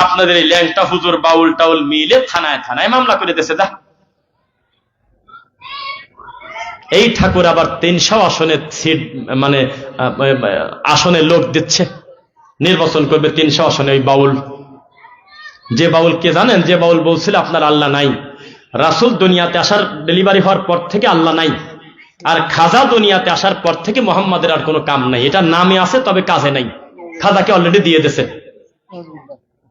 আপনাদের এই ল্যাংটা হুজুর বাউল টাউল মিলে থানায় থানায় মামলা করে দিয়েছে। দা এই ঠাকুর আবার 300 আসনে সিট মানে আসনে লোক দিচ্ছে, নির্বাচন করবে 300 আসনে। ওই বাউল, যে বাউল কে জানেন? যে বাউল বলছিল আপনার আল্লাহ নাই, রাসূল দুনিয়াতে আসার ডেলিভারি হওয়ার পর থেকে আল্লাহ নাই, আর খাজা দুনিয়াতে আসার পর থেকে মোহাম্মদের আর কোনো কাম নাই, এটা নামে আছে তবে কাজে নাই, খাজাকে অলরেডি দিয়ে দিয়েছে।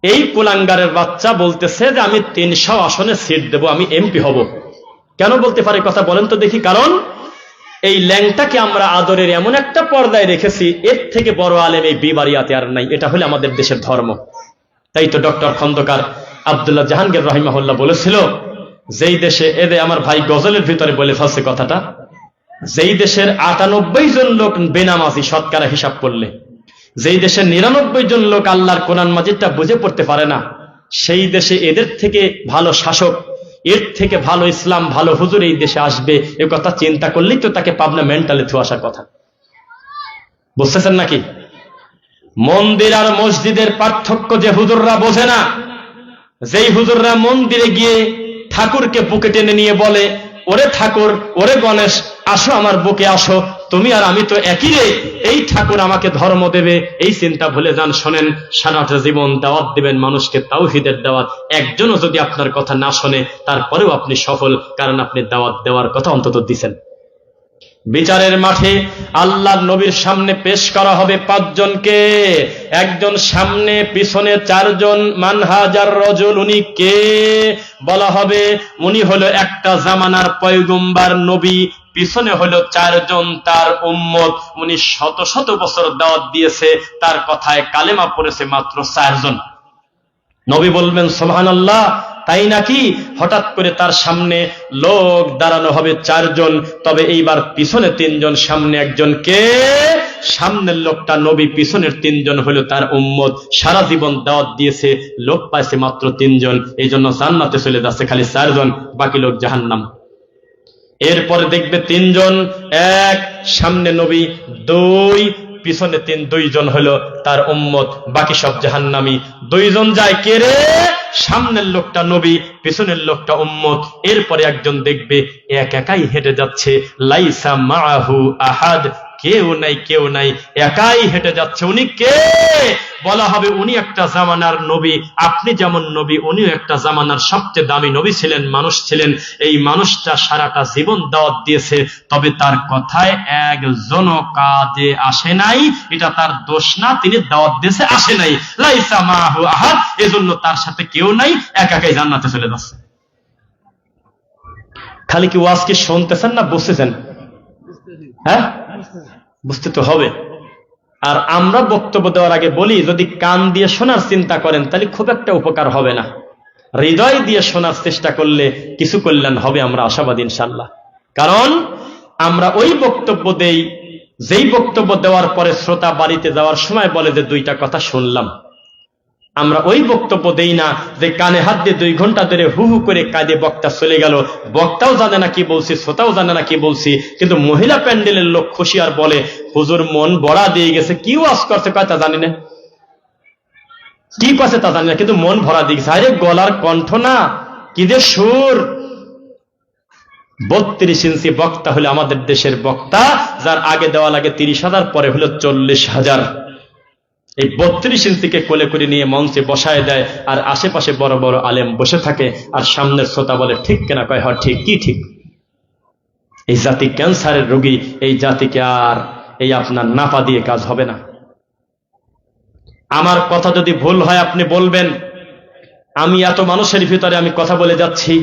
এই কুলাঙ্গারের বাচ্চা বলতেছে যে আমি 300 আসনে সিট দেব, আমি এমপি হব। কেন বলতে পারে কথা বলেন তো দেখি? কারণ এই ল্যাংটাকে আমরা আদরের এমন একটা পর্দায় রেখেছি, এর থেকে বড় আলেম এই বিবারিয়াতে আর নাই। এটা হলো আমাদের দেশের ধর্ম। তাই তো ডক্টর খন্দকার আব্দুল্লাহ জাহাঙ্গীর রাহিমাহুল্লাহ বলেছিল, যেই দেশে, এদের আমার ভাই গজলের ভিতরে বলে ফেলছে কথাটা, যেই দেশের 98 জন লোক বেনামাজি শতকরা হিসাব করলে, যেই দেশের 99 জন লোক আল্লাহর কোরআন মাজিদটা বুঝে পড়তে পারে না, সেই দেশে এদের থেকে ভালো শাসক, এর থেকে ভালো ইসলাম, ভালো হুজুর এই দেশে আসবে, এ কথা চিন্তা করলেই তো তাকে পাবনা মেন্টালে থু আসার কথা। বুঝতেছেন নাকি? মন্দির আর মসজিদের পার্থক্য যে হুজুররা বোঝে না, যেই হুজুররা মন্দিরে গিয়ে ঠাকুরকে বুকে টেনে নিয়ে বলে, ওরে ঠাকুর, ওরে গণেশ, আসো আমার বুকে আসো, তুমি আর আমি তো একই রে, এই ঠাকুর আমাকে ধর্ম দেবে, এই চিন্তা ভুলে যান। শোনেন, সারাটা জীবন দাওয়াত দিবেন মানুষকে, তাওহীদের দাওয়াত। একজনও যদি আপনার কথা না শোনে, তারপরেও আপনি সফল, কারণ আপনি দাওয়াত দেওয়ার কথা অন্তত দিছেন। বিচারের মাঠে আল্লাহর নবীর সামনে পেশ করা হবে 5 জনকে, একজন সামনে, পিছনে 4 জন। মানহাজার রজুল, উনি কে? বলা হবে উনি হলো একটা জামানার পয়গম্বর নবী, পিছনে হলো 4 জন তার উম্মত। উনি শত শত বছর দাওয়াত দিয়েছে, তার কথায় কালেমা পড়েছে মাত্র 4 জন। নবী বলবেন সুবহানাল্লাহ, তাই নাকি? হঠাৎ করে তার সামনে লোক দাঁড়ানো হবে 4 জন, তবে এইবার পিছনে 3 জন, সামনে 1 জন। কে? সামনের লোকটা নবী, পিছনের 3 জন হলো তার উম্মত। সারা জীবন দাওয়াত দিয়েছে, লোক পাইছে মাত্র 3 জন, এই জন্য জান্নাতে চলে যাচ্ছে খালি 4 জন, বাকি লোক জাহান্নাম। এরপরে দেখবে 3 জন, 1 সামনে নবী, 2 পিছনে 3, 2 জন হলো তার উম্মত, বাকি সব জাহান্নামী। 2 জন যায়, কে রে? সামনের লোকটা নবী, পিছনের লোকটা উম্মত। এরপরে 1 জন দেখবে একাই হেঁটে যাচ্ছে, লাইসা মাআহু আহাদ, কেউ নাই, কেউ নাই, একাই হেঁটে যাচ্ছে। উনি কে? বলা হবে উনি একটা জামানার নবী, আপনি যেমন নবী, উনিও একটা জামানার সবচেয়ে দামি নবী ছিলেন, মানুষ ছিলেন। এই মানুষটা সারাটা জীবন দাওয়াত দিয়েছে, তবে তার কথায় একজনও কাজে আসে নাই। এটা তার দোষ না, তিনি দাওয়াত দিয়েছে, আসে নাই। লাইসা মাহু আহাদ, এজন্য তার সাথে কেউ নাই, একাই জান্নাতে চলে যাচ্ছে। খালি কি ওয়াজ কি শুনতেছেন না বুঝতেছেন? হ্যাঁ, বুঝতে তো হবে। আর আমরা বক্তব্য দেওয়ার আগে বলি, যদি কান দিয়ে শোনার চিন্তা করেন তাহলে খুব একটা উপকার হবে না, হৃদয় দিয়ে শোনার চেষ্টা করলে কিছু কল্যাণ হবে, আমরা আশাবাদী ইনশাআল্লাহ। কারণ আমরা ওই বক্তব্য দেই, যেই বক্তব্য দেওয়ার পরে শ্রোতা বাড়িতে যাওয়ার সময় বলে যে 2টা কথা শুনলাম। আমরা ওই বক্তব্য দেই না যে কানে হাত দিয়ে 2 ঘন্টা ধরে হু হু করে কাঁদে বক্তা চলে গেল, বক্তাও জানে না কি বলছি, শ্রোতাও জানে না কি বলছি, কিন্তু মহিলা প্যান্ডেলের লোক খুশি আর বলে হুজুর মন ভরা দিয়ে গেছে, কি ওয়াজ করছে কয় তা জানি না, কি করছে তা জানি না, কিন্তু মন ভরা দিয়ে গেছে। আরে গলার কণ্ঠ না, কি যে সুর। 32 ইঞ্চি বক্তা হলে আমাদের দেশের বক্তা, যার আগে দেওয়া লাগে 30,000, পরে হলো 40,000। এই 32 ইঞ্চিকে কোলে করে নিয়ে মঞ্চে বসায় দেয়, আর আশেপাশে বড় বড় আলেম বসে থাকে, আর সামনের শ্রোতা বলে ঠিক কিনা, কয় হ্যাঁ ঠিক। কি ঠিক? এই জাতি ক্যান্সারের রোগী, এই জাতিকে আর এই আপনার নাপা দিয়ে কাজ হবে না। আমার কথা যদি ভুল হয় আপনি বলবেন। আমি এত মানুষের ভিতরে আমি কথা বলে যাচ্ছি,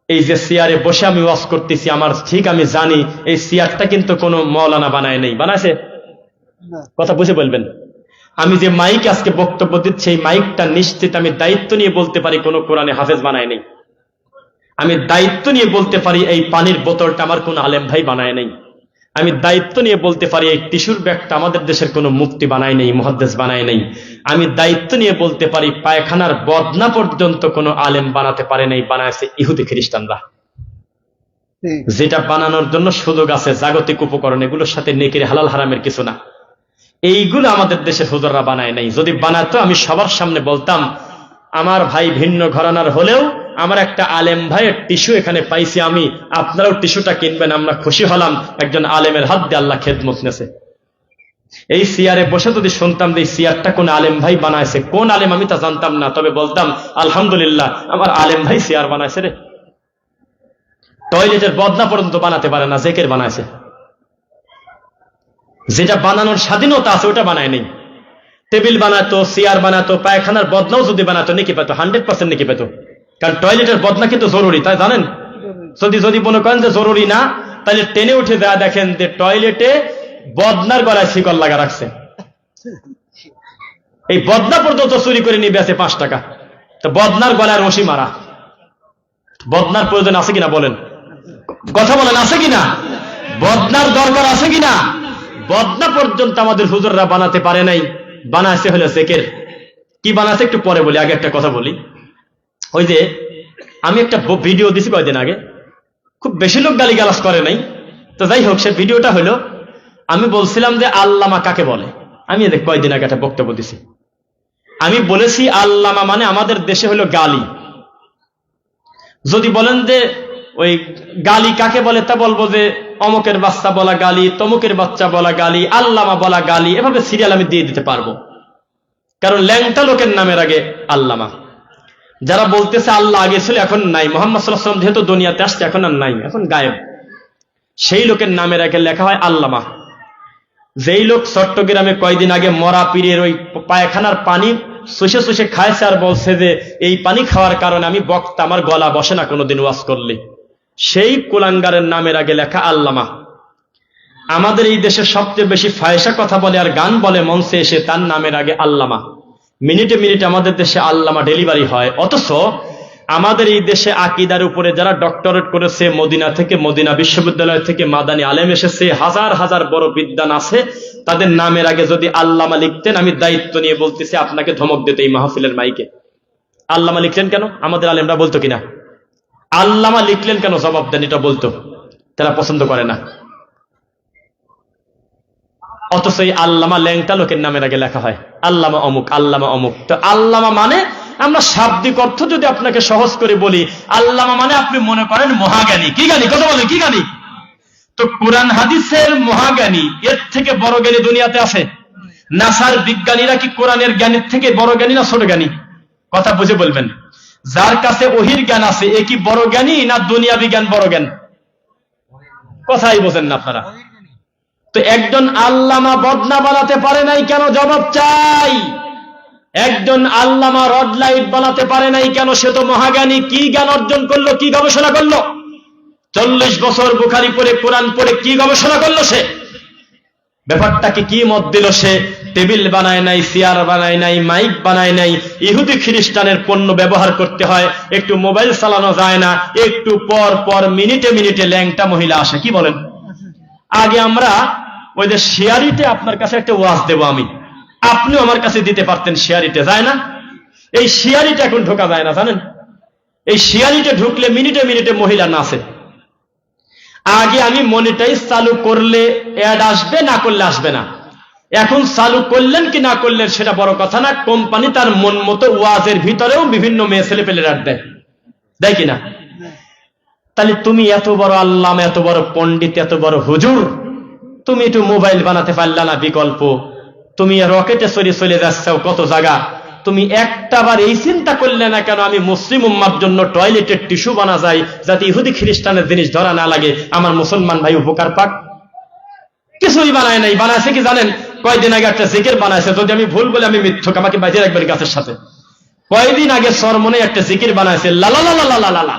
এই যে চেয়ারে বসে আমি ওয়াজ করতেছি, আমার ঠিক আমি জানি এই চেয়ারটা কিন্তু কোনো মৌলানা বানায় নেই, বানাইছে? কথা বুঝে বলবেন। আমি যে মাইক আজকে বক্তব্য দিচ্ছি, এই মাইকটা নিশ্চিত আমি দায়িত্ব নিয়ে বলতে পারি কোনো কোরআনে হাফেজ বানায় নেই। আমি দায়িত্ব নিয়ে বলতে পারি এই পানির বোতলটা আমার কোন আলেম ভাই বানায় নেই। আমি দায়িত্ব নিয়ে বলতে পারি এই টিস্যুর ব্যাগটা আমাদের দেশের কোনো মুফতি বানায় নেই, মুহাদ্দিস বানায় নেই। আমি দায়িত্ব নিয়ে বলতে পারি পায়খানার বদনা পর্যন্ত কোনো আলেম বানাতে পারে নাই, বানাইছে ইহুদি খ্রিস্টানরা। যেটা বানানোর জন্য সুযোগ আছে, জাগতিক উপকরণ, এগুলোর সাথে নেকির হালাল হারামের কিছু না। এইগুলো আমাদের দেশের হুজুররা বানায় নাই। যদি বানাতো আমি সবার সামনে বলতাম, আমার ভাই ভিন্ন ঘরানার হলেও আমার একটা আলেম ভাইয়ের টিস্যু এখানে পাইছি আমি, আপনারাও টিস্যুটা কিনবেন। আমরা খুশি হলাম একজন আলেমের হাত দিয়ে আল্লাহ খেদমত নেছে। এই চেয়ারে বসে যদি শুনতাম যে এই চেয়ারটা কোন আলেম ভাই বানাইছে, কোন আলেম আমি তা জানতাম না, তবে বলতাম আলহামদুলিল্লাহ আমার আলেম ভাই চেয়ার বানাইছে রে। টয়লেটের বদনা পর্যন্ত বানাতে পারে না, জেকের বানাইছে। যেটা বানানোর স্বাধীনতা আছে ওটা বানায় নেই। টেবিল বানাতো, চেয়ার বানাতো, পায়খানার বদনাও যদি বানাতো নেকি পেতো, 100% নেকি পেতো। কারণ টয়লেটের বদনা কিন্তু জরুরি, তাই জানেন? যদি মনে করেন যে জরুরি না, তাহলে টেনে উঠে দেয়া দেখেন যে টয়লেটে বদনার গলায় শিকল লাগা রাখছে। এই বদনা পর্যন্ত চুরি করে নিয়ে বেঁচে 5 টাকা। তো বদনার গলায় রশি মারা, বদনার প্রয়োজন আছে কিনা বলেন? কথা বলেন, আছে কিনা? বদনার দরকার আছে কিনা? বদনা পর্যন্ত আমাদের হুজুররা বানাতে পারে নাই, বানাইছে হলো জেকের। কি বানাইছে একটু পরে বলি, আগে একটা কথা বলি। ওই যে আমি একটা ভিডিও দিছি কয়েকদিন আগে, খুব বেশি লোক গালিগালাজ করে নাই, তো যাই হোক, সে ভিডিওটা হলো আমি বলছিলাম যে আল্লামা কাকে বলে। আমি এদের কয়েকদিন আগে একটা বক্তব্য দিছি। আমি বলেছি আল্লামা মানে আমাদের দেশে হলো গালি। যদি বলেন যে ওই গালি কাকে বলে, তা বলবো যে অমুকের বাচ্চা বলা গালি, তমুকের বাচ্চা বলা গালি, আল্লামা বলা গালি, এভাবে সিরিয়াল আমি দিয়ে দিতে পারবো। কারণ ল্যাংটা লোকের নামের আগে আল্লামা। যারা বলতেছে আল্লাহ আগে ছিল এখন নাই, মুহাম্মদ সাল্লাল্লাহু আলাইহি ওয়াসাল্লাম যেহেতু দুনিয়াতে আসছে এখন আর নাই, এখন গায়েব, সেই লোকের নামের আগে লেখা হয় আল্লামা। যেই লোক চট্টগ্রামে কয়দিন আগে মরা পীরের ওই পায়খানার পানি শুষে শুষে খাইছে আর বলছে যে এই পানি খাওয়ার কারণে আমি বক্তা, আমার গলা বসে না কোনোদিন ওয়াজ করলে, সেই কুলাঙ্গারের নামের আগে লেখা আল্লামা। আমাদের এই দেশে সবচেয়ে বেশি ফায়সা কথা বলে আর গান বলে মঞ্চে এসে, তার নামের আগে আল্লামা। মিনিটে মিনিটে আমাদের দেশে আল্লামা ডেলিভারি হয়। অথচ আমাদের এই দেশে আকীদার উপরে যারা ডক্টরেট করেছে, মদিনা থেকে, মদিনা বিশ্ববিদ্যালয় থেকে মাদানী আলেম এসেছে, হাজার হাজার বড় বিদ্বান আছে, তাদের নামের আগে যদি আল্লামা লিখতেন, আমি দায়িত্ব নিয়ে বলতেছি আপনাকে ধমক দিতে এই মাহফিলের মাইকে। আল্লামা লিখলেন কেন? আমাদের আলেমরা বলতো কিনা আল্লামা লিখলেন কেন? জবাব দেন, এটা বলতো। তারা পছন্দ করে না। অথচ এই আল্লামা ল্যাংটা লোকের নামের আগে লেখা হয় আল্লামা অমুক, আল্লামা অমুক। তো আল্লামা মানে, আমরা শাব্দিক অর্থ যদি আপনাকে সহজ করে বলি, আল্লামা মানে আপনি মনে করেন মহাজ্ঞানী। কি জ্ঞানী? কথা বলেন, কি জ্ঞানী? তো কোরআন হাদিসের মহাজ্ঞানী, এর থেকে বড় জ্ঞানী দুনিয়াতে আছে? নাসার বিজ্ঞানীরা কি কোরআনের জ্ঞানীর থেকে বড় জ্ঞানী না ছোট জ্ঞানী? কথা বুঝে বলবেন। যার কাছে ওহির জ্ঞান আছে এ কি বড় জ্ঞানী না দুনিয়াবি জ্ঞান বড় জ্ঞান? কথাই বোঝেন না আপনারা। তো একজন আল্লামা বদনা বানাতে পারে নাই কেন? জবাব চাই। একজন আল্লামা রড লাইট বানাতে পারে নাই কেন? সে তো মহাজ্ঞানী। কি জ্ঞান অর্জন করলো? কি গবেষণা করলো? 40 বছর বুখারী পড়ে, কোরআন পড়ে কি গবেষণা করলো সে? ব্যাপারটাকে কি মত দিল সে? টেবিল বানায় নাই, চেয়ার বানায় নাই, মাইক বানায় নাই। ইহুদি খ্রিস্টানের পণ্য ব্যবহার করতে হয়, একটু মোবাইল চালানো যায় না, একটু পর পর মিনিটে মিনিটে ল্যাংটা মহিলা আসে। কি বলেন? আগে আমরা ওই যে শেয়ারিতে আপনার কাছে একটা ওয়াজ দেব আমি, আপনিও আমার কাছে দিতে পারতেন, শেয়ারিতে যায় না? এই শেয়ারিতে এখন ঢোকা যায় না, জানেন? এই শেয়ারিতে ঢুকলে মিনিটে মিনিটে মহিলা নাচে। আগে আমি মনিটাইজ চালু করলে অ্যাড আসবে, না করলে আসবে না। এখন চালু করলেন কি না করলেন সেটা বড় কথা না, কোম্পানি তার মন মতো ওয়াজের ভিতরেও বিভিন্ন মেয়ে ছেলে পেলে অ্যাড দেয়, দেয় কিনা? তাহলে তুমি এত বড় আল্লামা, এত বড় পণ্ডিত, এত বড় হুজুর, তুমি একটু মোবাইল বানাতে পারলা না বিকল্প? তুমি রকেটে চলে যাচ্ছ কত জায়গা, তুমি একটা বার এই চিন্তা করলে না কেন আমি মুসলিম উম্মার জন্য টয়লেটের টিস্যু বানা যায়, যাতে ইহুদি খ্রিস্টানের জিনিস ধরা না লাগে, আমার মুসলমান ভাই উপকার পাক? কিছুই বানায় নাই। বানাইছে কি জানেন? কয়দিন আগে একটা জিকির বানাইছে, যদি আমি ভুল বলে আমি মিথ্যুক, আমাকে বাঁচে রাখবেন গাছের সাথে। কয়দিন আগে সরমনে একটা জিকির বানাইছে, লালা লালা লালা লালা।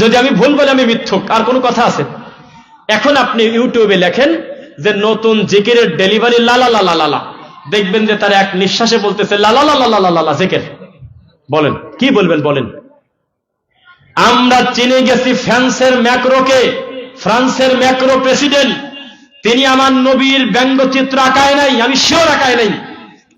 যদি আমি ভুল বলে আমি মিথ্যুক, আর কোনো কথা আছে? এখন আপনি ইউটিউবে লেখেন যে নতুন জিকিরের ডেলিভারি লালা লালা লালা, দেখবেন যে তার এক নিঃশ্বাসে বলতেছে লালা লালা লালা লালা জিকির। বলেন কি বলবেন? বলেন। আমরা চিনে গেছি ফ্রান্সের ম্যাক্রোকে, ফ্রান্সের ম্যাক্রো প্রেসিডেন্ট, তিনি আমার নবীর ব্যঙ্গচিত্র আঁকায় নাই, আমি শিওর আঁকায় নাই।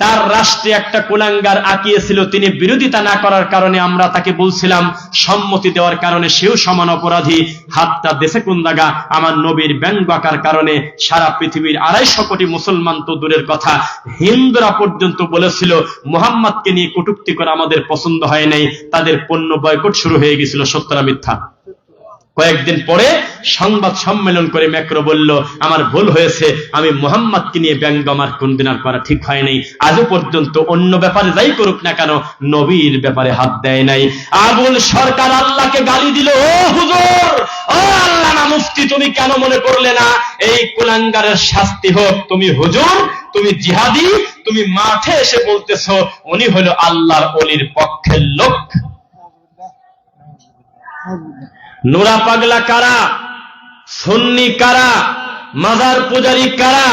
তার রাষ্ট্রে একটা কুলাঙ্গার আঁকিয়েছিল, তিনি বিরোধিতা না করার কারণে আমরা তাকে বলছিলাম, সম্মতি দেওয়ার কারণে সেও সমান অপরাধী। হাতটা দেশে কোন জায়গা, আমার নবীর ব্যঙ্গ আঁকার কারণে সারা পৃথিবীর 250 কোটি মুসলমান তো দূরের কথা, হিন্দুরা পর্যন্ত বলেছিল মুহাম্মদকে নিয়ে কটূক্তি করা আমাদের পছন্দ হয় নাই, তাদের পণ্য বয়কট শুরু হয়ে গেছিল। সত্য না মিথ্যা? কয়েকদিন পরে সংবাদ সম্মেলন করে ম্যাক্রো বলল, আমার ভুল হয়েছে, আমি মুহাম্মদকে নিয়ে ব্যঙ্গ আমার কোনদিন আর করা ঠিক হয় নাই। আজও পর্যন্ত অন্য ব্যাপারে যাই করুক না কেন, নবীর ব্যাপারে হাত দেয় নাই। আবুল সরকার আল্লাহকে গালি দিল, ও হুজুর, ও আল্লামা মুফতি, তুমি কেন মনে করলে না এই কুলাঙ্গারের শাস্তি হোক? তুমি হুজুর, তুমি জিহাদি, তুমি মাঠে এসে বলতেছ উনি হলো আল্লাহর ওলির পক্ষের লোক। নুরা পাগলা কারা, সুন্নি কারা, মাজার পূজারী কারা,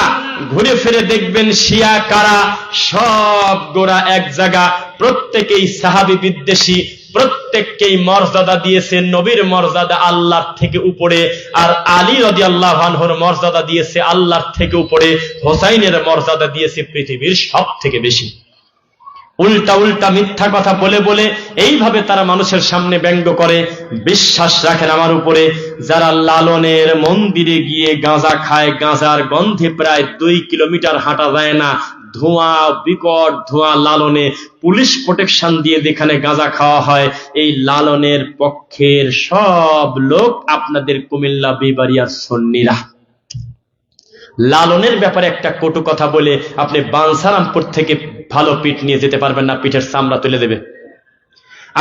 ঘুরে ফিরে দেখবেন শিয়া কারা, সব গোড়া এক জায়গা। প্রত্যেকেই সাহাবী বিদ্বেষী, প্রত্যেককেই মর্যাদা দিয়েছে নবীর মর্যাদা আল্লাহর থেকে উপরে, আর আলী রাদিয়াল্লাহু আনহুর মর্যাদা দিয়েছে আল্লাহর থেকে উপরে, হোসাইনের মর্যাদা দিয়েছে পৃথিবীর সব থেকে বেশি। উল্টা উল্টা মিথ্যা কথা বলে বলে এইভাবে তারা মানুষের সামনে ব্যঙ্গ করে। বিশ্বাস রাখেন আমার উপরে, যারা লালনের মন্দিরে গিয়ে গাঁজা খায়, গাঁজার গন্ধে প্রায় 2 কিলোমিটার হাঁটা যায় না, ধোঁয়া, বিকট ধোঁয়া, লালনে পুলিশ প্রোটেকশন দিয়ে যেখানে গাঁজা খাওয়া হয়, এই লালনের পক্ষের সব লোক আপনাদের কুমিল্লা বিবাড়িয়ার সুন্নিরা। লালনের ব্যাপারে একটা কটু কথা বলে আপনি বাঞ্ছারামপুর থেকে ভালো পিঠ নিয়ে যেতে পারবেন না, পিঠের চামড়া তুলে দেবে।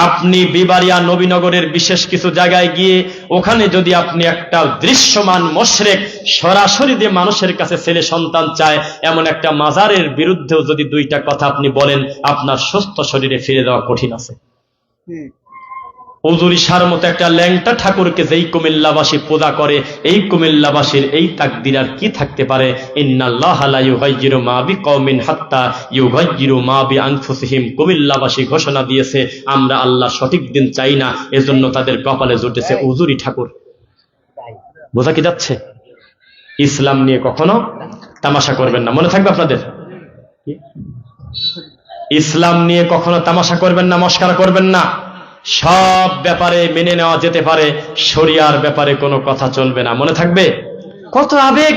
আপনি বিবাড়িয়া নবীনগরের বিশেষ কিছু জায়গায় গিয়ে ওখানে যদি আপনি একটা দৃশ্যমান মুশরিক সরাসরি দিয়ে মানুষের কাছে ছেলে সন্তান চায় এমন একটা মাজারের বিরুদ্ধেও যদি 2টা কথা আপনি বলেন, আপনার সুস্থ শরীরে ফিরে যাওয়া কঠিন আছে। উজুরিশার মতো একটা ল্যাংটা ঠাকুরকে যেই কুমিল্লাবাসী পূজা করে, এই কুমিল্লাবাসীর এই তাকদীর আর কি থাকতে পারে? ইন্নাল্লাহা লা ইউগাইয়িরু মা বিকওমিন হাত্তা ইউগাইয়িরু মা বিআনফুসিহিম। কুমিল্লাবাসী ঘোষণা দিয়েছে আমরা আল্লাহ সঠিক দিন চাই না, এজন্য তাদের কপালে জুটেছে উজুরি ঠাকুর। বোঝা কি যাচ্ছে? ইসলাম নিয়ে কখনো তামাশা করবেন না, মনে থাকবে আপনাদের। ইসলাম নিয়ে কখনো তামাশা করবেন না, মস্কারা করবেন না। সব ব্যাপারে মেনে নেওয়া যেতে পারে, শরিয়ার ব্যাপারে কোনো কথা চলবে না, মনে থাকবে। কত আবেগ!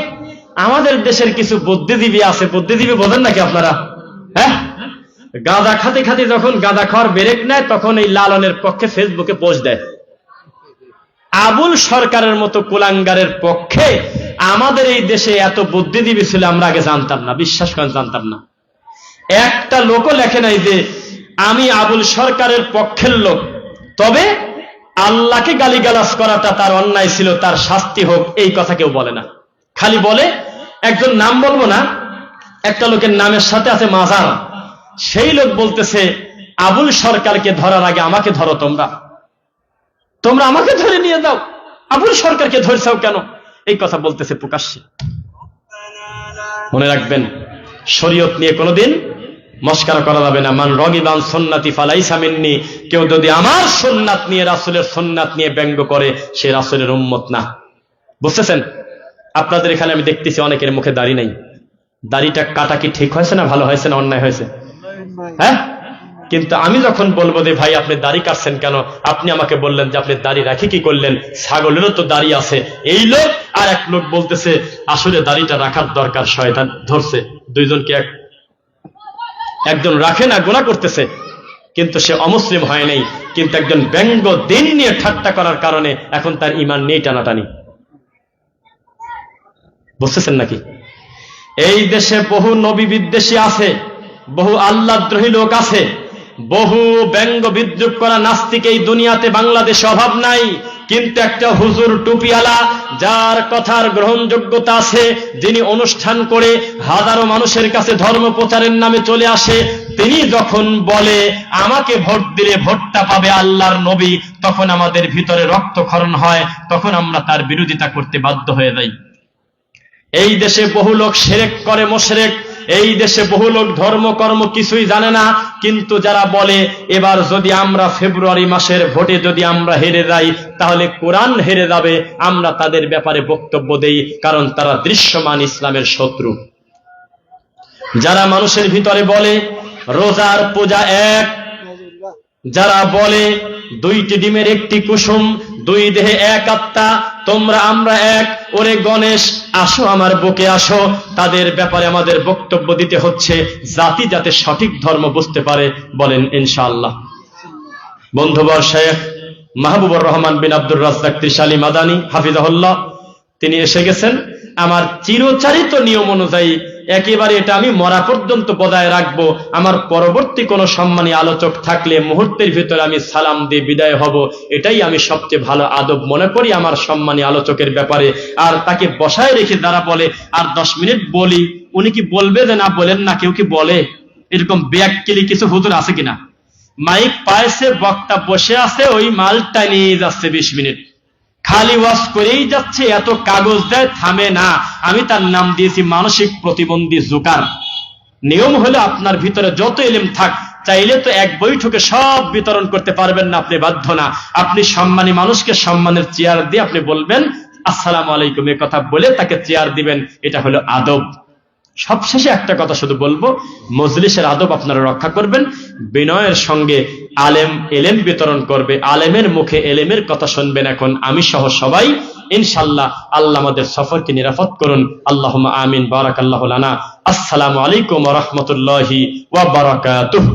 আমাদের দেশের কিছু বুদ্ধিজীবী আছে, বুদ্ধিজীবী বোঝেন নাকি আপনারা? হ্যাঁ, গাঁজা খাতে খাতে যখন গাঁজা খাওয়ার ব্রেক নেয় তখন এই লালনের পক্ষে ফেসবুকে পোস্ট দেয়। আবুল সরকারের মতো কুলাঙ্গারের পক্ষে আমাদের এই দেশে এত বুদ্ধিজীবী ছিল আমরা আগে জানতাম না, বিশ্বাস করেন জানতাম না। একটা লোকও লেখে নাই যে আমি আবুল সরকারের পক্ষের লোক, তবে আল্লাহকে গালিগালাজ করাটা তার অন্যায় ছিল, তার শাস্তি হোক, এই কথা কেউ বলে না। খালি বলে, একজন নাম বলবো না, একটা লোকের নামের সাথে আছে মাজার, সেই লোক বলতেছে আবুল সরকারকে ধরার আগে আমাকে ধরো, তোমরা আমাকে ধরে নিয়ে যাও, আবুল সরকারকে ধরছাও কেন? এই কথা বলতেছে প্রকাশ্যে। মনে রাখবেন, শরীয়ত নিয়ে কোনোদিন মস্কারা করা যাবে না। মান রগিবান সুন্নতি ফালাইসা মিন্নি, কেউ যদি আমার সুন্নাত নিয়ে, রাসূলের সুন্নাত নিয়ে ব্যঙ্গ করে, সে রাসূলের উম্মত না। বুঝতেছেন? আপনাদের এখানে আমি দেখতেছি অনেকের মুখে দাড়ি নাই। দাড়িটা কাটা কি ঠিক হয়েছে না ভালো হয়েছে না অন্যায় হয়েছে? হ্যাঁ, কিন্তু আমি যখন বলবো যে ভাই আপনি দাড়ি কাটছেন কেন, আপনি আমাকে বললেন যে আপনি দাড়ি রাখি কি করলেন, ছাগলেরও তো দাড়ি আছে। এই লোক আর এক লোক বলতেছে আসলে দাড়িটা রাখার দরকার, শয়তান ধরছে। দুইজনকে একজন রাখে না, গুনাহ করতেছে, কিন্তু সে অমুসলিম হয় নাই, কিন্তু একজন ব্যঙ্গ দিন নিয়ে ঠাট্টা করার কারণে এখন তার ঈমান নেই টানাটানি। বুঝতেছেন নাকি? এই দেশে বহু নবী বিদ্বেষী আছে, বহু আল্লাহদ্রোহী লোক আছে, বহু ব্যঙ্গ বিদ্রুপ করা নাস্তিক এই দুনিয়াতে বাংলাদেশে অভাব নাই। কিন্তু একটা হুজুর টুপিওয়ালা, যার কথার গ্রহণযোগ্যতা আছে, যিনি অনুষ্ঠান করে হাজারো মানুষের কাছে ধর্ম প্রচারের নামে চলে আসে, তিনি যখন বলে আমাকে ভোট দিলে ভোটটা পাবে আল্লাহর নবী, তখন আমাদের ভিতরে রক্তক্ষরণ হয়, তখন আমরা তার বিরোধিতা করতে বাধ্য হয়ে যাই। এই দেশে বহু লোক শিরক করে, মুশরিক। এই দেশে বহু লোক ধর্ম কর্ম কিছুই জানে না, কিন্তু যারা বলে এবার যদি আমরা ফেব্রুয়ারি মাসের ভোটে যদি আমরা হেরে যাই তাহলে কোরআন হেরে যাবে, আমরা তাদের ব্যাপারে বক্তব্য দেই, কারণ তারা দৃশ্যমান ইসলামের শত্রু। যারা মানুষের ভিতরে বলে রোজার পূজা এক, যারা বলে দুইটি ডিমের একটি কুসুম, দুই দেহে এক আত্মা, তোমরা আমরা এক, ওরে গণেশ আসো আমার বুকে আসো, তাদের ব্যাপারে আমাদের বক্তব্য দিতে হচ্ছে জাতি যাতে সঠিক ধর্ম বুঝতে পারে। বলেন ইনশাআল্লাহ। বন্ধুবর শেখ মাহবুবুর রহমান বিন আব্দুর রাজ্জাক ত্রিশালী মাদানী হাফিজাহুল্লাহ তিনি এসে গেছেন। আমার চিরচারিত নিয়ম অনুযায়ী একেবারে এটা আমি মরা পর্যন্ত বজায় রাখবো। আমার পরবর্তী কোনো সম্মানী আলোচক থাকলে মুহূর্তের ভিতরে আমি সালাম দিয়ে বিদায় হব, এটাই আমি সবচেয়ে ভালো আদব মনে করি আমার সম্মানী আলোচকের ব্যাপারে। আর তাকে বসায় রেখে যারা বলে আর 10 মিনিট বলি, উনি কি বলবে যে না বলেন না? কেউ কি বলে? এরকম ব্যাককেলি কিছু হুজুর আছে কিনা? মাইক পাইছে, বক্তা বসে আছে, ওই মালটা নিয়ে যাচ্ছে 20 মিনিট, খালি ওয়াজ করেই যাচ্ছে, এত কাগজ দেয়, থামে না। আমি তার নাম দিয়েছি মানসিক প্রতিবন্ধী জোকার। নিয়ম হলো আপনার ভিতরে যত ইলম থাক, চাইলে তো এক বৈঠকে সব বিতরণ করতে পারবেন না, আপনি বাধ্য না। আপনি সম্মানী মানুষকে সম্মানের চেয়ার দিয়ে আপনি বলবেন আসসালামু আলাইকুম, এ কথা বলে তাকে চেয়ার দিবেন, এটা হলো আদব। সবশেষে একটা কথা শুধু বলবো, মজলিসের আদব আপনারা রক্ষা করবেন, বিনয়ের সঙ্গে আলেম এলেম বিতরণ করবে, আলেমের মুখে এলেমের কথা শুনবেন। এখন আমি সহ সবাই ইনশাআল্লাহ। আল্লাহ আমাদের সফরকে নিরাপদ করুন। আল্লাহুম্মা আমিন। বারাকাল্লাহু লানা। আসসালামু আলাইকুম ওয়া রাহমাতুল্লাহি ওয়া বারাকাতুহু।